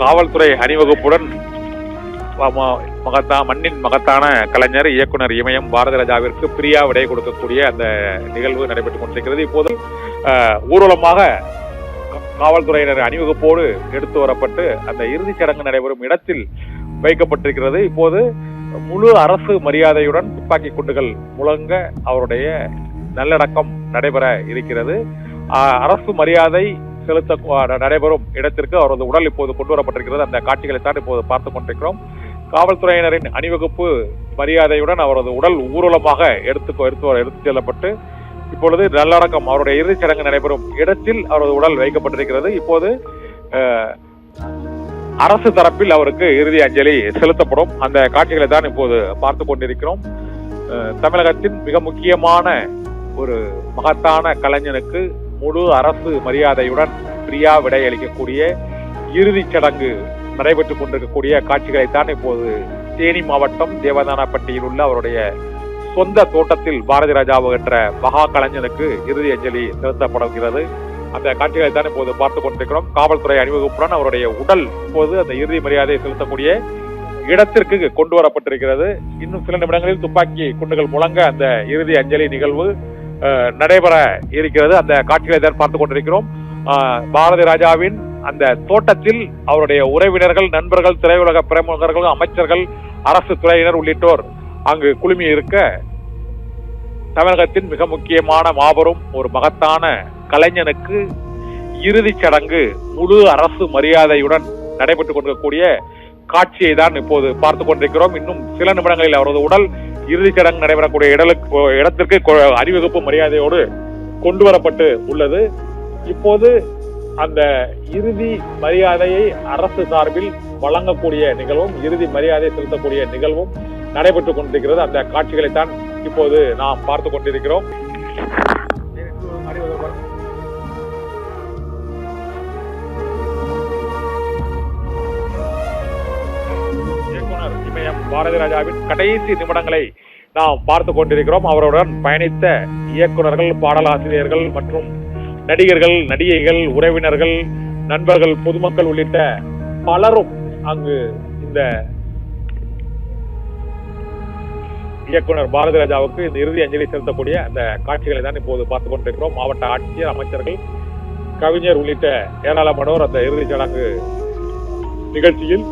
காவல்துறை அணிவகுப்புடன் மண்ணின் மகத்தான கலைஞர் இயக்குனர் இமயம் பாரதி ராஜாவிற்கு பிரியா விடை கொடுக்கக்கூடிய அந்த நிகழ்வு நடைபெற்றுக் கொண்டிருக்கிறது. இப்போது ஊர்வலமாக காவல்துறையினர் அணிவகுப்போடு எடுத்து வரப்பட்டு அந்த இறுதிச் சடங்கு நடைபெறும் இடத்தில் வைக்கப்பட்டிருக்கிறது. இப்போது முழு அரசு மரியாதையுடன் துப்பாக்கி குண்டுகள் முழங்க அவருடைய நல்லடக்கம் நடைபெற இருக்கிறது. அரசு மரியாதை செலுத்த நடைபெறும் இடத்திற்கு அவரது உடல் இப்போது கொண்டு வரப்பட்டிருக்கிறது. அந்த காட்சிகளை தான் இப்போது பார்த்துக் கொண்டிருக்கிறோம். காவல்துறையினரின் அணிவகுப்பு மரியாதையுடன் அவரது உடல் ஊர்வலமாக எடுத்து செல்லப்பட்டு இப்பொழுது நல்லடக்கம் அவருடைய இறுதிச் சடங்கு நடைபெறும் இடத்தில் அவரது உடல் வைக்கப்பட்டிருக்கிறது. இப்போது அரசு தரப்பில் அவருக்கு இறுதி அஞ்சலி செலுத்தப்படும். அந்த காட்சிகளை தான் இப்போது பார்த்து கொண்டிருக்கிறோம். தமிழகத்தின் மிக முக்கியமான ஒரு மகத்தான கலைஞனுக்கு முழு அரசு மரியாதையுடன் பிரியா விடை அளிக்கக்கூடிய இறுதிச் சடங்கு நடைபெற்றுக் கொண்டிருக்கக்கூடிய காட்சிகளைத்தான் இப்போது தேனி மாவட்டம் தேவதானப்பட்டியில் உள்ள அவருடைய சொந்த தோட்டத்தில் பாரதி ராஜாவு என்ற மகா கலைஞனுக்கு இறுதி அஞ்சலி செலுத்தப்படுகிறது. அந்த காட்சிகளை தான் இப்போது பார்த்துக் கொண்டிருக்கிறோம். காவல்துறை அணிவகுப்புடன் அவருடைய உடல் இப்போது அந்த இறுதி மரியாதையை செலுத்தக்கூடிய இடத்திற்கு கொண்டு வரப்பட்டிருக்கிறது. இன்னும் சில நிமிடங்களில் துப்பாக்கி குண்டுகள் முழங்க அந்த இறுதி அஞ்சலி நிகழ்வு நடைபெற இருக்கிறது. அந்த காட்சிகளை தான் பார்த்துக் கொண்டிருக்கிறோம். பாரதி ராஜாவின் அந்த தோட்டத்தில் அவருடைய உறவினர்கள், நண்பர்கள், திரையுலக பிரமுகர்கள், அமைச்சர்கள், அரசு துறையினர் உள்ளிட்டோர் அங்கு குழுமி இருக்க தமிழகத்தின் மிக முக்கியமான மாபெரும் ஒரு மகத்தான கலைஞனுக்கு இறுதிச் சடங்கு முழு அரசு மரியாதையுடன் நடைபெற்றுக் கொண்டிருக்கக்கூடிய காட்சியை தான் இப்போது பார்த்துக் கொண்டிருக்கிறோம். இன்னும் சில நிமிடங்களில் அவரது உடல் இறுதிச் சடங்கு நடைபெறக்கூடிய இடத்திற்கு அணிவகுப்பு மரியாதையோடு கொண்டு வரப்பட்டு உள்ளது. இப்போது அந்த இறுதி மரியாதையை அரசு சார்பில் வழங்கக்கூடிய நிகழ்வும் இறுதி மரியாதை செலுத்தக்கூடிய நிகழ்வும் நடைபெற்றுக் கொண்டிருக்கிறது. அந்த காட்சிகளை தான் இப்போது நாம் பார்த்துக் கொண்டிருக்கிறோம். இயக்குனர் இமயம் பாரதி ராஜாவின் கடைசி நிமிடங்களை நாம் பார்த்துக் கொண்டிருக்கிறோம். அவருடன் பயணித்த இயக்குனர்கள், பாடலாசிரியர்கள் மற்றும் நடிகர்கள், நடிகைகள், உறவினர்கள், நண்பர்கள், பொதுமக்கள் உள்ளிட்ட பலரும் அங்கு இந்த இயக்குனர் பாரதி ராஜாவுக்கு இந்த இறுதி அஞ்சலி செலுத்தக்கூடிய அந்த காட்சிகளை தான் இப்போது பார்த்துக் கொண்டிருக்கிறோம். மாவட்ட ஆட்சியர், அமைச்சர்கள், கவிஞர் உள்ளிட்ட ஏராளமானோர் அந்த இறுதிச் சடங்கு நிகழ்ச்சியில்